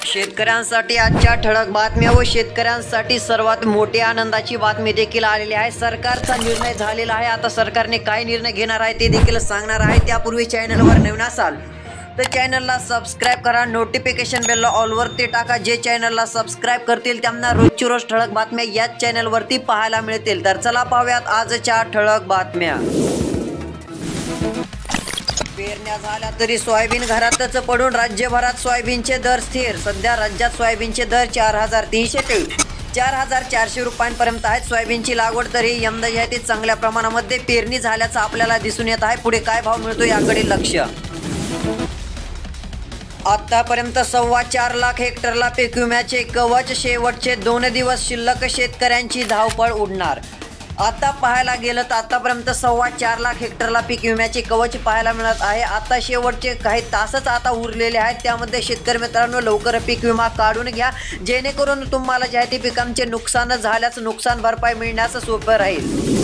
शेतकऱ्यांसाठी आजच्या ठळक बातम्या व शेतकऱ्यांसाठी सर्वात मोठी आनंदाची बातमी देखील आलेली आहे। सरकारचा निर्णय झालेला आहे। आता सरकारने काय निर्णय घेणार आहे ते देखील सांगणार आहे। त्यापूर्वी चॅनलवर नवीन असाल तर चॅनलला सबस्क्राइब करा, नोटिफिकेशन बेलला ऑलवरती टाका। जे चॅनलला सबस्क्राइब करतील त्यांना रोजची रोज ठळक बातम्या याच चॅनलवरती पाहायला मिळतील। तर चला पाहूयात आजच्या ठळक बातम्या। पेरण्या झाल्या तरी सोयाबीन घरातच पडून राज्यभरात सोयाबीनचे दर स्थिर। सध्या राज्यात सोयाबीनचे दर 4300 ते 4400 रुपयांपर्यंत आहेत। सोयाबीनची लागवड तरी यंदा आहे चांगल्या प्रमाणामध्ये पेरणी झाल्याचं आपल्याला दिसून येत आहे। पुढे काय भाव मिळतो याकडे लक्ष। आतापर्यंत 4.25 लाख हेक्टरला पीक विम्याचे कवच, शेवटचे 2 दिवस शिल्लक, शेतकऱ्यांची धावपळ उडणार। आता पाहायला गेलं तर आतापर्यंत 4.25 लाख हेक्टरला पीक विम्याचे कवच पाहायला मिळत आहे। आता शेवटचे काही तासच आता उरलेले आहेत। त्यामध्ये शेतकरी मित्रांनो लवकर पीक विमा काढून घ्या, जेणेकरून तुम्हाला जे आहे ते पिकांचे नुकसान झाल्यास नुकसान भरपाई मिळण्यास सोपं राहील।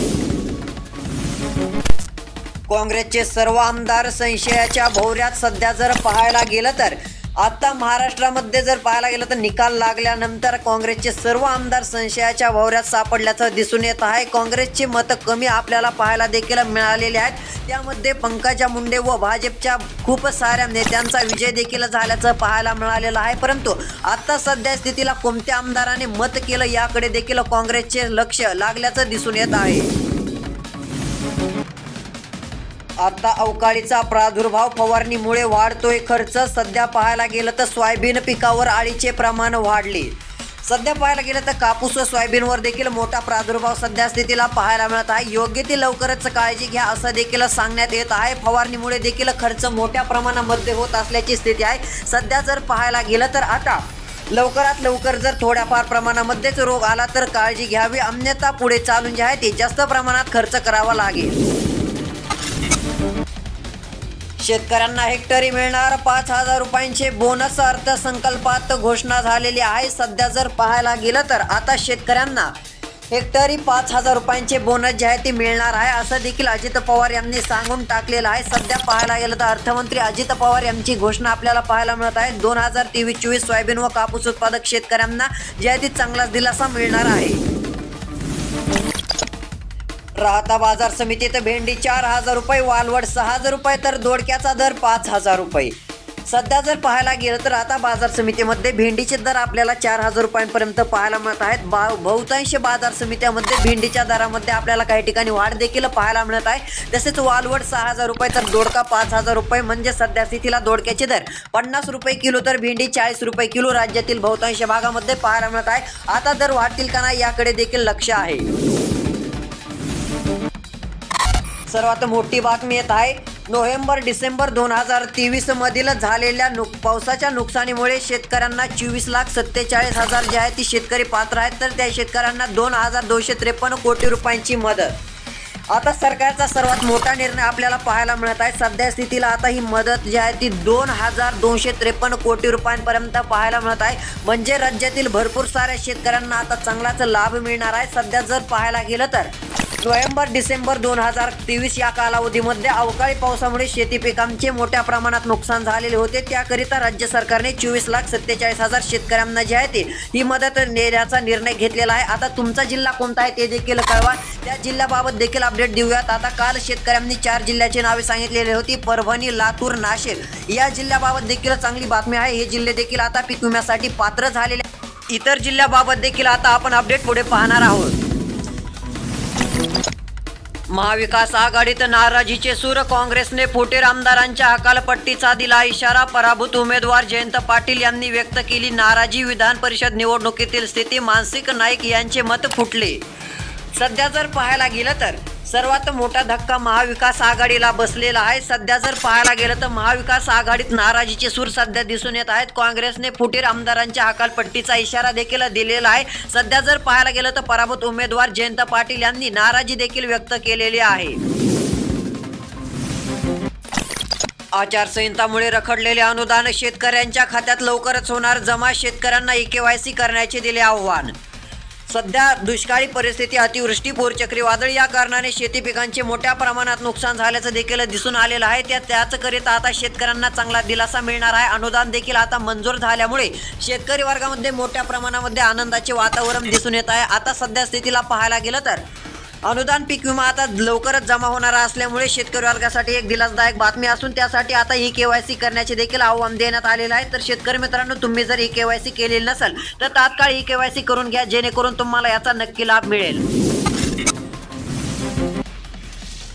काँग्रेसचे सर्व आमदार संशयाच्या भोवऱ्यात। सध्या जर पाहायला गेलं तर आता महाराष्ट्रामध्ये जर पाहायला गेलं तर निकाल लागल्यानंतर काँग्रेसचे सर्व आमदार संशयाच्या भोवऱ्यात सापडल्याचं दिसून येत आहे। काँग्रेसची मतं कमी आपल्याला पाहायला देखील मिळालेली आहेत। त्यामध्ये पंकजा मुंडे व भाजपच्या खूप साऱ्या नेत्यांचा विजय देखील झाल्याचं पाहायला मिळालेलं आहे। परंतु आता सध्या स्थितीला कोणत्या आमदाराने मत केलं याकडे देखील काँग्रेसचे लक्ष लागल्याचं दिसून येत आहे। आता अवकाळीचा प्रादुर्भाव, फवारणीमुळे वाढतोय खर्च। सध्या पाहायला गेलं तर सोयाबीन पिकावर अळीचे प्रमाण वाढले। सध्या पाहायला गेलं तर कापूस व सोयाबीनवर देखील मोठा प्रादुर्भाव सध्या स्थितीला पाहायला मिळत आहे। योग्य ती लवकरच काळजी घ्या असं देखील सांगण्यात येत आहे। फवारणीमुळे देखील खर्च मोठ्या प्रमाणामध्ये होत असल्याची स्थिती आहे। सध्या जर पाहायला गेलं तर आता लवकरात लवकर जर थोड्याफार प्रमाणामध्येच रोग आला तर काळजी घ्यावी, अन्यथा पुढे चालून जे आहे ते जास्त प्रमाणात खर्च करावा लागेल। शेतकऱ्यांना हेक्टरी मिळणार 5000 रुपयांचे बोनस, अर्थसंकल्पात घोषणा झालेली आहे। सध्या जर पाहायला गेलं तर आता शेतकऱ्यांना हेक्टरी 5000 रुपयांचे बोनस जे आहे ते मिळणार आहे असं देखील अजित पवार यांनी सांगून टाकलेलं आहे। सध्या पाहायला गेलं तर अर्थमंत्री अजित पवार यांची घोषणा आपल्याला पाहायला मिळत आहे। 2023-24 सोयाबीन व कापूस उत्पादक शेतकऱ्यांना जे आहे ते चांगलाच दिलासा मिळणार आहे। राहता बाजार समितीत भेंडी 4000 रुपये, वालवड 6000 रुपये तर दोडक्याचा दर 5000 रुपये। सध्या जर पाहायला गेलं तर आता बाजार समितीमध्ये भेंडीचे दर आपल्याला 4000 रुपयांपर्यंत पाहायला मिळत आहेत। बहुतांश बाजार समित्यामध्ये भेंडीच्या दरामध्ये आपल्याला काही ठिकाणी वाढ देखील पाहायला मिळत आहे। तसेच वालवड 6000 रुपये तर दोडका 5000 रुपये। म्हणजे सध्या स्थितीला दोडक्याचे दर 50 रुपये किलो तर भेंडी 40 रुपये किलो राज्यातील बहुतांश भागामध्ये पाहायला मिळत आहे। आता दर वाढतील का नाही याकडे देखील लक्ष आहे। सर्वात मोठी बातमी येत आहे। नोव्हेंबर-डिसेंबर 2023 मधील झालेल्या पावसाच्या नुकसानीमुळे शेतकऱ्यांना 24,47,000 जे आहे ती शेतकरी पात्र आहेत, तर त्या शेतकऱ्यांना 2253 कोटी रुपयांची मदत। आता सरकारचा सर्वात मोठा निर्णय आपल्याला पाहायला मिळत आहे। सध्या स्थितीला आता ही मदत जी आहे ती 2253 कोटी रुपयांपर्यंत पाहायला मिळत आहे। म्हणजे राज्यातील भरपूर साऱ्या शेतकऱ्यांना आता चांगलाच लाभ मिळणार आहे। सध्या जर पाहायला गेलं तर नोव्हेंबर-डिसेंबर 2023 या कालावधीमध्ये अवकाळी पावसामुळे शेती पिकांचे मोठ्या प्रमाणात नुकसान झालेले होते। त्याकरिता राज्य सरकारने 24,47,000 शेतकऱ्यांना जे आहे ते ही मदत देण्याचा निर्णय घेतलेला आहे। आता तुमचा जिल्हा कोणता आहे ते देखील कळवा, त्या जिल्ह्याबाबत देखील अपडेट देऊयात। आता काल शेतकऱ्यांनी 4 जिल्ह्याची नावे सांगितलेली होती, परभणी, लातूर, नाशिक। या जिल्ह्याबाबत देखील चांगली बातमी आहे। हे जिल्हे देखील आता पीक विम्यासाठी पात्र झालेले। इतर जिल्ह्याबाबत देखील आता आपण अपडेट पुढे पाहणार आहोत। महाविकास आघाडीत नाराजीचे सूर, काँग्रेसने फुटीर आमदारांच्या हकालपट्टीचा दिला इशारा। पराभूत उमेदवार जयंत पाटील यांनी व्यक्त केली नाराजी। विधान परिषद निवडणुकीतील स्थिती, मानसिक नाईक यांचे मत फुटले। सध्या जर पाहायला गेलं तर सर्वात मोठा धक्का महाविकास आघाडीला बसलेला आहे। सध्या जर पाहायला गेलं तर महाविकास आघाडीत नाराजीचे सूर सध्या दिसून येत आहेत। काँग्रेसने फुटीर आमदारांच्या हकालपट्टीचा इशारा देखील दिलेला आहे। सध्या जर पाहायला गेलं तर पराभूत उमेदवार जयंत पाटील यांनी नाराजी देखील व्यक्त केलेली आहे। आचारसंहितामुळे रखडलेले अनुदान शेतकऱ्यांच्या खात्यात लवकरच होणार जमा, शेतकऱ्यांना EKYC करण्याचे दिले आव्हान। सध्या दुष्काळी परिस्थिती, अतिवृष्टी, पूर चक्रीवादळ या कारणाने शेती पिकांचे मोठ्या प्रमाणात नुकसान झाल्याचं देखील दिसून आलेलं आहे। त्याचकरिता आता शेतकऱ्यांना चांगला दिलासा मिळणार आहे। अनुदान देखील आता मंजूर झाल्यामुळे शेतकरी वर्गामध्ये मोठ्या प्रमाणामध्ये आनंदाचे वातावरण दिसून येत आहे। आता सध्या स्थितीला पाहायला गेलं तर अनुदान पीक विमा आता लवकरच जमा होणार असल्यामुळे शेतकरी वर्गासाठी एक दिलासादायक बातमी असून त्यासाठी आता KYC करण्याचे देखील आव्हान देण्यात आलेलं आहे। तर शेतकरी मित्रांनो, तुम्ही जर KYC केलेली नसेल तर तात्काळ KYC करून घ्या, जेणेकरून तुम्हाला याचा नक्की लाभ मिळेल।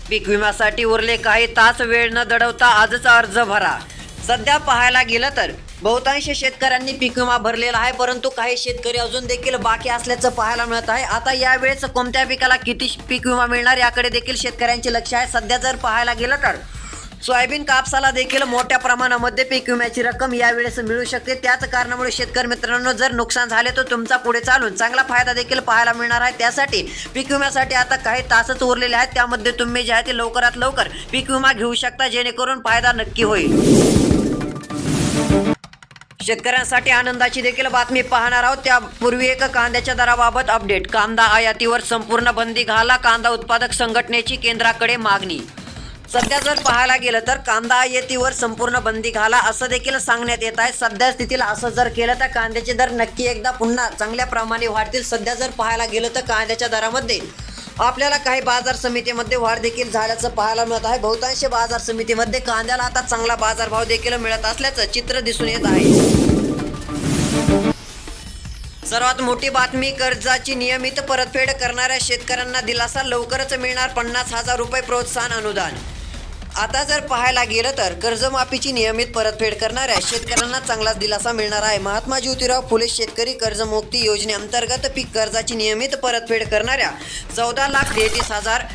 पीक विम्यासाठी उरले काही तास, वेळ न दडवता आजच अर्ज भरा। सध्या पाहायला गेलं तर बहुतांश शेतकऱ्यांनी पीक विमा भरलेला आहे, परंतु काही शेतकरी अजून देखील बाकी असल्याचं पाहायला मिळत आहे। आता यावेळेस कोणत्या पिकाला किती पीक विमा मिळणार याकडे देखील शेतकऱ्यांचे लक्ष आहे। सध्या जर पाहायला गेलं तर सोयाबीन, कापसाला देखील मोठ्या प्रमाणामध्ये पीक विम्याची रक्कम यावेळेस मिळू शकते। त्याच कारणामुळे शेतकरी मित्रांनो, जर नुकसान झाले तर तुमचा पुढे चालून चांगला फायदा देखील पाहायला मिळणार आहे। त्यासाठी पीक विम्यासाठी आता काही तासच उरलेले आहेत, त्यामध्ये तुम्ही जे आहे ते लवकरात लवकर पीक विमा घेऊ शकता, जेणेकरून फायदा नक्की होईल। शेतकऱ्यांसाठी आनंदाची देखील बातमी पाहणार आहोत। त्यापूर्वी एक कांद्याच्या दराबाबत अपडेट। कांदा आयातीवर संपूर्ण बंदी घाला, कांदा उत्पादक संघटनेची केंद्राकडे मागणी। सध्या जर पाहायला गेलं तर कांदा आयातीवर संपूर्ण बंदी घाला असं देखील सांगण्यात येत आहे। सध्या स्थितीला असं जर केलं तर कांद्याचे दर नक्की एकदा पुन्हा चांगल्या प्रमाणे वाढतील। सध्या जर पाहायला गेलं तर कांद्याच्या दरामध्ये आपल्याला काही बाजार समितीमध्ये वाढ देखील झाल्याचं पाहायला मिळत आहे। बहुतांश बाजार समितीमध्ये कांद्याला आता चांगला बाजारभाव देखील मिळत असल्याचं चित्र दिसून येत आहे। सर्वात मोठी बातमी, कर्जाची नियमित परतफेड करणाऱ्या शेतकऱ्यांना दिलासा, लवकरच मिळणार 50,000 रुपये प्रोत्साहन अनुदान। आता जर पाहायला गेलं तर कर्जमाफीची नियमित परतफेड करणाऱ्या शेतकऱ्यांना चांगलाच दिलासा मिळणार आहे। महात्मा ज्योतिराव फुले शेतकरी कर्जमुक्ती योजनेअंतर्गत पीक कर्जाची नियमित परतफेड करणाऱ्या 14,33,000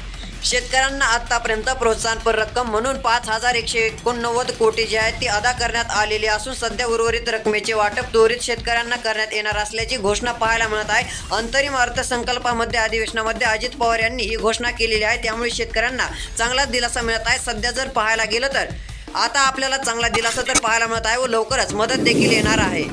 शेतकऱ्यांना आतापर्यंत प्रोत्साहनपर रक्कम म्हणून 5,189 कोटी जी आहे ती अदा करण्यात आलेली असून सध्या उर्वरित रकमेचे वाटप त्वरित शेतकऱ्यांना करण्यात येणार असल्याची घोषणा पाहायला मिळत आहे। अंतरिम अर्थसंकल्पामध्ये अधिवेशनामध्ये अजित पवार यांनी ही घोषणा केलेली आहे, त्यामुळे शेतकऱ्यांना चांगलाच दिलासा मिळत आहे। सध्या जर पाहायला गेलं तर आता आपल्याला चांगला दिलासा तर पाहायला मिळत आहे व लवकरच मदत देखील येणार आहे।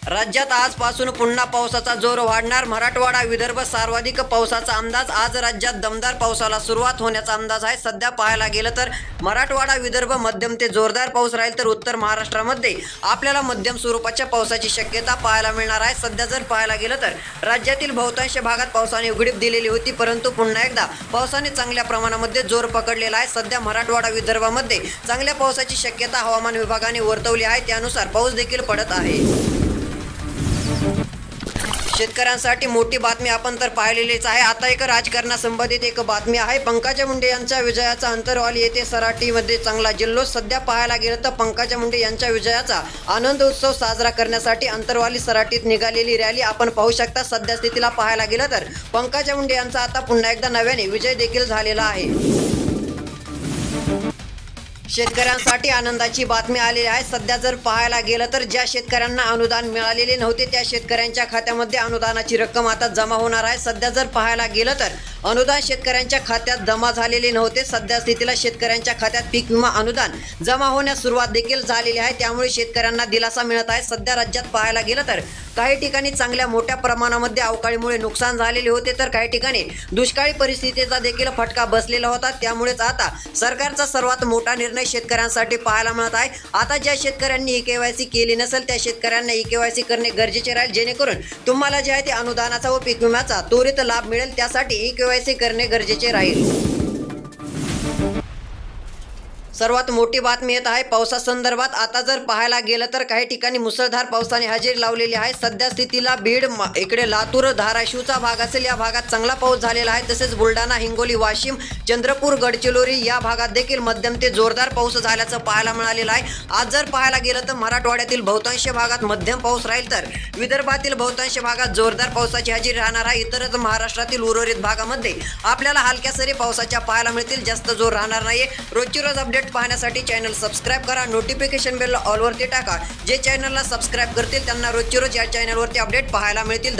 राज्यात आजपासून पुन्हा पावसाचा जोर वाढणार, मराठवाडा विदर्भ सर्वाधिक पावसाचा अंदाज। आज राज्यात दमदार पावसाला सुरुवात होण्याचा अंदाज आहे। सध्या पाहायला गेलं तर मराठवाडा विदर्भ मध्यम ते जोरदार पाऊस राहील, तर उत्तर महाराष्ट्रामध्ये आपल्याला मध्यम स्वरूपाच्या पावसाची शक्यता पाहायला मिळणार आहे। सध्या जर पाहायला गेलं तर राज्यातील बहुतांश भागात पावसाने उघडीप दिलेली होती, परंतु पुन्हा एकदा पावसाने चांगल्या प्रमाणामध्ये जोर पकडलेला आहे। सध्या मराठवाडा विदर्भामध्ये चांगल्या पावसाची शक्यता हवामान विभागाने वर्तवली आहे, त्यानुसार पाऊस देखील पडत आहे। शेतकऱ्यांसाठी मोठी बातमी आपण तर पाहिलेलीच आहे। आता एक राजकारणासंबंधित एक बातमी आहे। पंकजा मुंडे यांच्या विजयाचा अंतरवाली येथे सराटीमध्ये चांगला जल्लोष। सध्या पाहायला गेलं तर पंकजा मुंडे यांच्या विजयाचा आनंद उत्सव साजरा करण्यासाठी अंतरवाली सराटीत निघालेली रॅली आपण पाहू शकता। सध्या स्थितीला पाहायला गेलं तर पंकजा मुंडे यांचा आता पुन्हा एकदा नव्याने विजय देखील झालेला आहे। शेतकऱ्यांसाठी आनंदाची बातमी आलेली आहे। सध्या जर पाहायला गेलं तर ज्या शेतकऱ्यांना अनुदान मिळालेले नव्हते त्या शेतकऱ्यांच्या खात्यामध्ये अनुदानाची रक्कम आता जमा होणार आहे। सध्या जर पाहायला गेलं तर अनुदान शेतकऱ्यांच्या खात्यात जमा झालेले नव्हते। सध्या स्थितीला शेतकऱ्यांच्या खात्यात पीक विमा अनुदान जमा होण्यास सुरुवात देखील झालेली आहे, त्यामुळे शेतकऱ्यांना दिलासा मिळत आहे। सध्या राज्यात पाहायला गेलं तर काही ठिकाणी चांगल्या मोठ्या प्रमाणामध्ये अवकाळीमुळे नुकसान झालेले होते, तर काही ठिकाणी दुष्काळी परिस्थितीचा देखील फटका बसलेला होता। त्यामुळेच आता सरकारचा सर्वात मोठा निर्णय शेतकऱ्यांसाठी पाहायला मिळत आहे। आता ज्या शेतकऱ्यांनी KYC केली नसेल त्या शेतकऱ्यांना KYC करणे गरजेचे राहील, जेणेकरून तुम्हाला जे आहे ते अनुदानाचा व पीक विम्याचा त्वरित लाभ मिळेल। त्यासाठी KYC करणे गरजेचे राहील। सर्वात मोठी बातमी येत आहे पावसासंदर्भात। आता जर पाहायला गेलं तर काही ठिकाणी मुसळधार पावसाने हजेरी लावलेली आहे। सध्या स्थितीला बीड, इकडे लातूर, धाराशिवचा भाग असेल या भागात चांगला पाऊस झालेला आहे। तसेच बुलढाणा, हिंगोली, वाशिम, चंद्रपूर, गडचिरोली या भागात देखील मध्यम ते जोरदार पाऊस झाल्याचं पाहायला मिळालेलं आहे। आज जर पाहायला गेलं तर मराठवाड्यातील बहुतांश भागात मध्यम पाऊस राहील, तर विदर्भातील बहुतांश भागात जोरदार पावसाची हजेरी राहणार आहे। इतरच महाराष्ट्रातील उर्वरित भागामध्ये आपल्याला हलक्या सरी पावसाच्या पाहायला मिळतील, जास्त जोर राहणार नाहीये। रोजची रोज अपडेट पाहण्यासाठी चॅनल सबस्क्राइब करा, नोटिफिकेशन बेल ऑल वरती टाका। जे चॅनलला सबस्क्राइब करतील त्यांना रोजची रोज या चॅनलवरती अपडेट पाहायला मिळतील।